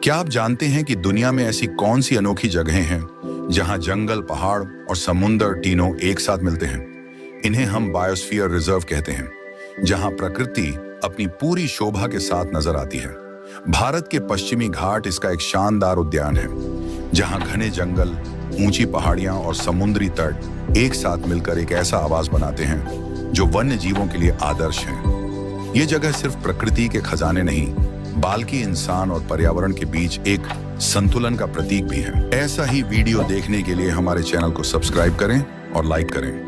क्या आप जानते हैं कि दुनिया में ऐसी कौन सी अनोखी जगहें हैं जहां जंगल, पहाड़ और समुंदर तीनों एक साथ मिलते हैं? इन्हें हम बायोस्फीयर रिजर्व कहते हैं, जहां प्रकृति अपनी पूरी शोभा के साथ नजर आती है। भारत के पश्चिमी घाट इसका एक शानदार उद्यान है, जहां घने जंगल, ऊंची पहाड़ियां और समुद्री तट एक साथ मिलकर एक ऐसा आवाज बनाते हैं जो वन्य जीवों के लिए आदर्श है। ये जगह सिर्फ प्रकृति के खजाने नहीं, बल्कि इंसान और पर्यावरण के बीच एक संतुलन का प्रतीक भी है। ऐसा ही वीडियो देखने के लिए हमारे चैनल को सब्सक्राइब करें और लाइक करें।